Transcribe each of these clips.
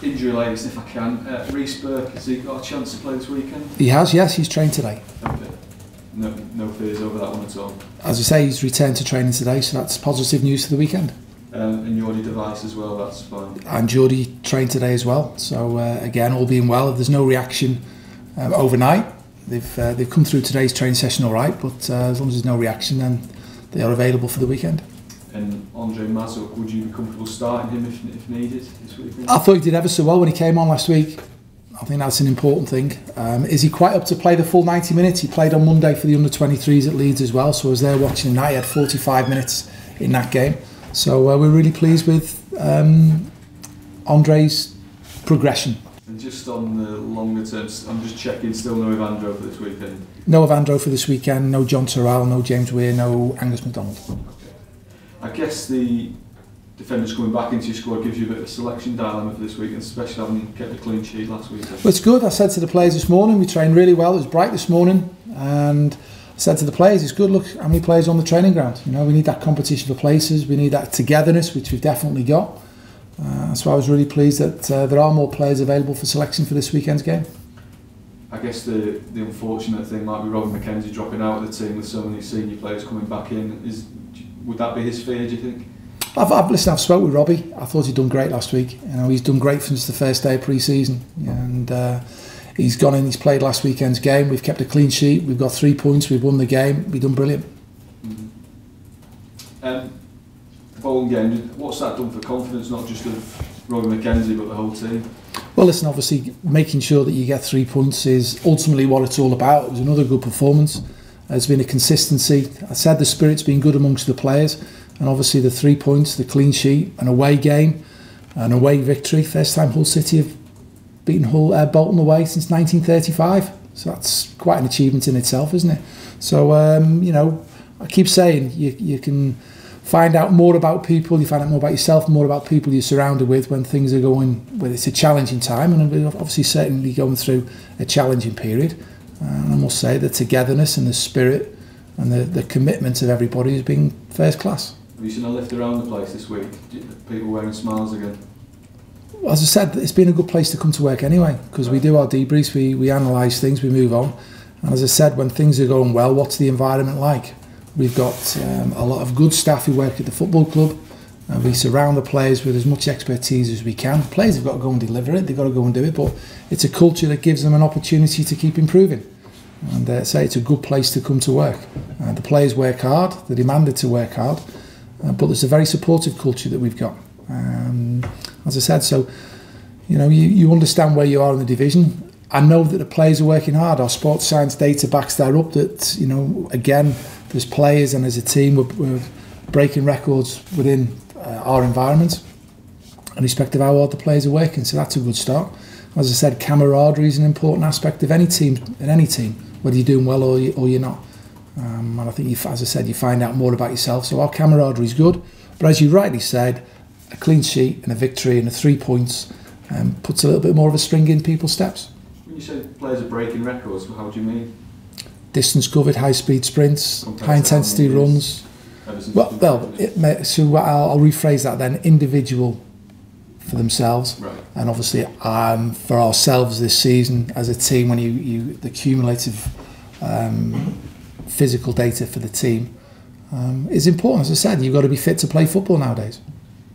injury latest, if I can. Reece Burke, has he got a chance to play this weekend? He has, yes. He's trained today. Okay. No fears over that one at all? As I say, he's returned to training today, so that's positive news for the weekend. And Jordi device as well, that's fine. And Jordi trained today as well. So again, all being well, if there's no reaction overnight, they've come through today's training session all right, but as long as there's no reaction, then they are available for the weekend. And Andre Mazuk, would you be comfortable starting him if needed this weekend? I thought he did ever so well when he came on last week. I think that's an important thing. Is he quite up to play the full 90 minutes? He played on Monday for the under-23s at Leeds as well, so I was there watching him. He had 45 minutes in that game. So we're really pleased with Andre's progression. And just on the longer term, I'm just checking, still no Evandro for this weekend? No Evandro for this weekend, no John Terrell, no James Weir, no Angus MacDonald. Okay. I guess the defenders coming back into your squad gives you a bit of a selection dilemma for this weekend, especially having kept a clean sheet last weekend. Well, it's good. I said to the players this morning, we trained really well. It was bright this morning, and I said to the players, it's good, look how many players on the training ground. You know, we need that competition for places, we need that togetherness, which we've definitely got. So I was really pleased that there are more players available for selection for this weekend's game. I guess the unfortunate thing might be Robin McKenzie dropping out of the team with so many senior players coming back in. Would that be his fear, do you think? I've spoke with Robbie. I thought he'd done great last week. You know, he's done great since the first day of pre-season, and he's gone in. He's played last weekend's game. We've kept a clean sheet. We've got 3 points. We've won the game. We've done brilliant. The bowling game. What's that done for confidence, not just of Robbie McKenzie but the whole team? Well, listen. Obviously, making sure that you get 3 points is ultimately what it's all about. It was another good performance. There's been a consistency. I said the spirit's been good amongst the players. And obviously the 3 points, the clean sheet, an away game, an away victory. First time Hull City have beaten Bolton away since 1935. So that's quite an achievement in itself, isn't it? So, you know, I keep saying you can find out more about people, you find out more about yourself, more about people you're surrounded with when things are going, when it's a challenging time. And we're obviously certainly going through a challenging period. And I must say the togetherness and the spirit and the commitment of everybody has been first class. Have you seen a lift around the place this week? People wearing smiles again? Well, as I said, it's been a good place to come to work anyway, because we do our debriefs, we analyse things, we move on. And as I said, when things are going well, what's the environment like? We've got a lot of good staff who work at the football club, and we surround the players with as much expertise as we can. The players have got to go and deliver it, they've got to go and do it, but it's a culture that gives them an opportunity to keep improving. And say it's a good place to come to work. The players work hard, they're demanded to work hard. But there's a very supportive culture that we've got. As I said, so you know, you understand where you are in the division. I know that the players are working hard. Our sports science data backs that up. That, you know, again, there's players, and as a team, we're breaking records within our environment in respect of how hard the players are working. So that's a good start. As I said, camaraderie is an important aspect of any team, whether you're doing well or you're not. And I think, as I said, you find out more about yourself. So our camaraderie is good. But as you rightly said, a clean sheet and a victory and 3 points puts a little bit more of a spring in people's steps. When you say players are breaking records, how do you mean? Distance covered, high-speed sprints, high-intensity runs. Well, so I'll rephrase that then. Individual for themselves, right. And obviously for ourselves this season as a team, when the cumulative physical data for the team is important. As I said, you've got to be fit to play football nowadays.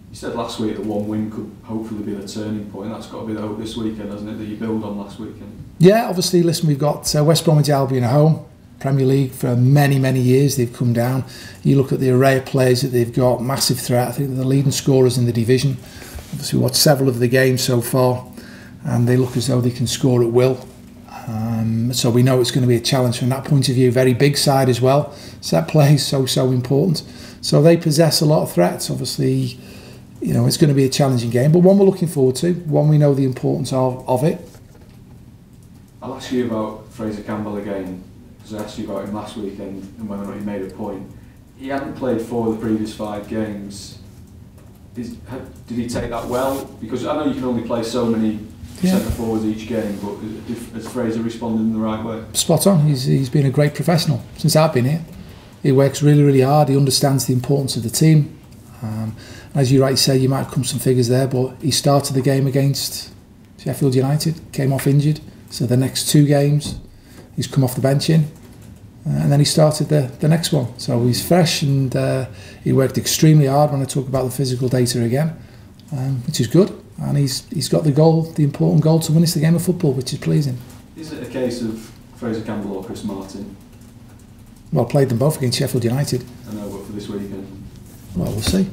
You said last week that one win could hopefully be the turning point. That's got to be the hope this weekend, hasn't it, that you build on last weekend? Yeah, obviously, listen, we've got West Bromwich Albion at home, Premier League for many, many years. They've come down. You look at the array of players that they've got, massive threat. I think they're the leading scorers in the division. Obviously, we watched several of the games so far, and they look as though they can score at will. So we know it's going to be a challenge from that point of view. Very big side as well. Set play is so important. So they possess a lot of threats. Obviously, you know, it's going to be a challenging game, but one we're looking forward to. One we know the importance of it. I'll ask you about Fraser Campbell again, because I asked you about him last weekend and whether or not he made a point. He hadn't played 4 of the previous 5 games. Did he take that well? Because I know you can only play so many centre forwards each game, but has Fraser responded in the right way? Spot on. He's been a great professional since I've been here. He works really, really hard. He understands the importance of the team. As you rightly say, you might have come some figures there, but he started the game against Sheffield United, came off injured, so the next 2 games he's come off the bench in, and then he started the next one. So he's fresh, and he worked extremely hard when I talk about the physical data again, which is good. And he's got the important goal to win us the game of football, which is pleasing. Is it a case of Fraser Campbell or Chris Martin? Well, played them both against Sheffield United. I know, but for this weekend? Well, we'll see.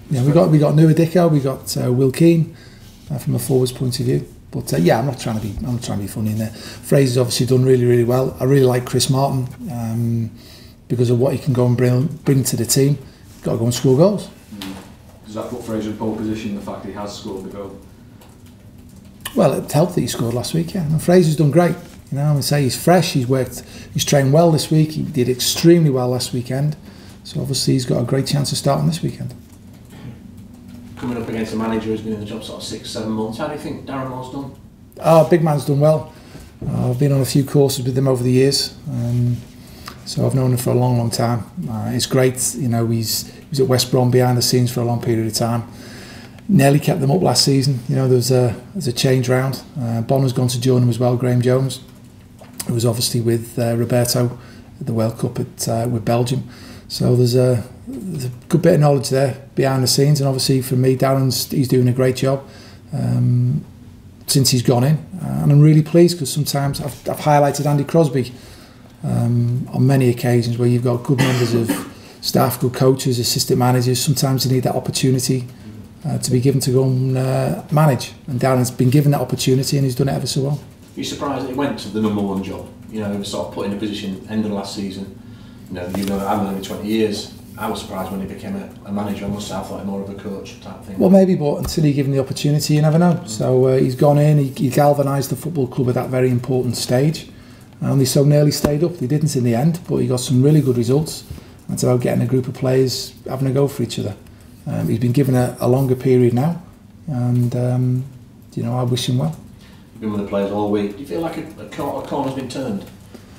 Yeah, we got Nua Dicko, we got Will Keane from a forwards point of view. But yeah, I'm not trying to be funny in there. Fraser's obviously done really, really well. I really like Chris Martin because of what he can go and bring to the team. He's got to go and score goals. Does that put Fraser in pole position, the fact he has scored the goal? Well, it helped that he scored last week, yeah. And Fraser's done great. You know, I would say he's fresh, he's trained well this week, he did extremely well last weekend. So obviously he's got a great chance of starting this weekend. Coming up against a manager who's been in the job sort of 6-7 months, how do you think Darren Moore's done? Big man's done well. I've been on a few courses with him over the years, so I've known him for a long, long time. It's great, you know, he's at West Brom behind the scenes for a long period of time. Nearly kept them up last season. You know, there's a change round. Bonner's gone to join him as well, Graham Jones, who was obviously with Roberto at the World Cup with Belgium. So there's a good bit of knowledge there behind the scenes, and obviously for me, he's doing a great job since he's gone in, and I'm really pleased because sometimes I've highlighted Andy Crosby on many occasions where you've got good members of staff, good coaches, assistant managers. Sometimes you need that opportunity to be given to go and manage, and Darren's been given that opportunity and he's done it ever so well. Are you surprised that he went to the #1 job? You know, he was sort of put in a position end of last season. You know, I've known him 20 years. I was surprised when he became a manager. I must say, I thought him more of a coach type thing. Well, maybe, but until you give him the opportunity, you never know. So he's gone in, he galvanised the football club at that very important stage, and he so nearly stayed up. He didn't in the end, but he got some really good results. It's about getting a group of players having a go for each other. He's been given a longer period now, and you know, I wish him well. You've been with the players all week. Do you feel like a corner's been turned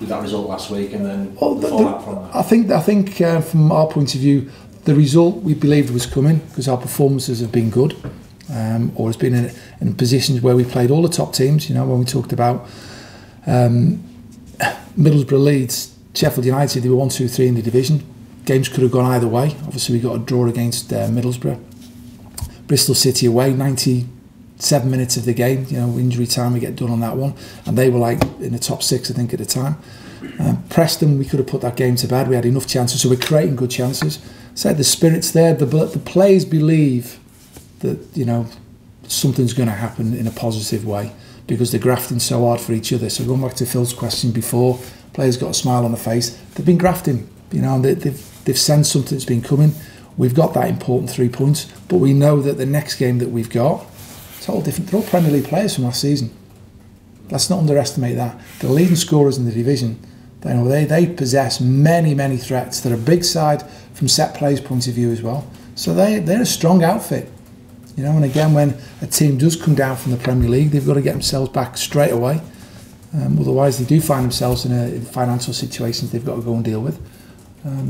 with that result last week, and then the fallout from that? I think from our point of view, the result we believed was coming because our performances have been good, or has been in positions where we played all the top teams. You know, when we talked about Middlesbrough, Leeds, Sheffield United, they were 1, 2, 3 in the division. Games could have gone either way. Obviously, we got a draw against Middlesbrough. Bristol City away, 97 minutes of the game. You know, injury time, we get done on that one, and they were like in the top 6, I think, at the time. Preston, we could have put that game to bed. We had enough chances, so we're creating good chances. So the spirit's there. The players believe that, you know, something's going to happen in a positive way because they're grafting so hard for each other. So going back to Phil's question before, players got a smile on the face. They've been grafting. You know, they've sensed something that's been coming. We've got that important 3 points, but we know that the next game that we've got, it's all different. They're all Premier League players from last season. Let's not underestimate that. The leading scorers in the division, they possess many threats. They're a big side from set plays point of view as well. So they're a strong outfit. You know, and again, when a team does come down from the Premier League, they've got to get themselves back straight away. Otherwise, they do find themselves in financial situations they've got to go and deal with.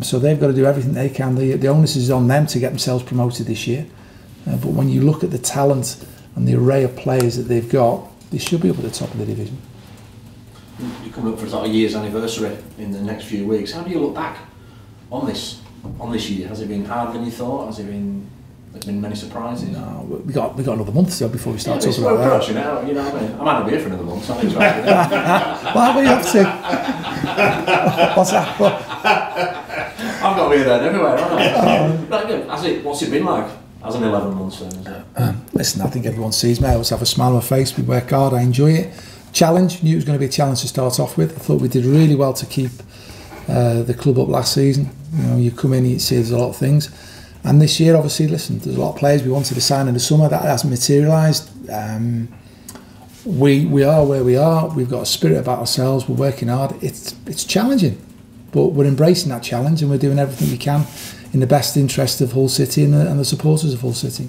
So they've got to do everything they can. The onus is on them to get themselves promoted this year. But when you look at the talent and the array of players that they've got, they should be up at the top of the division. You're coming up for a year's anniversary in the next few weeks. How do you look back on this year? Has it been harder than you thought? Has there been many surprises? No, we got another month still before we start talking about that. Approaching now, you know what I mean? I might not be here for another month, so I think Well, what are you up to? What's that? I've got to be there everywhere, haven't I? What's it been like as an 11 months then? Listen, I think everyone sees me. I always have a smile on my face. We work hard. I enjoy it. Challenge. Knew it was going to be a challenge to start off with. I thought we did really well to keep the club up last season. You know, you come in, you see there's a lot of things. And this year, obviously, listen, there's a lot of players we wanted to sign in the summer. That hasn't materialised. We are where we are. We've got a spirit about ourselves. We're working hard. It's challenging, but we're embracing that challenge and we're doing everything we can in the best interest of Hull City and the supporters of Hull City.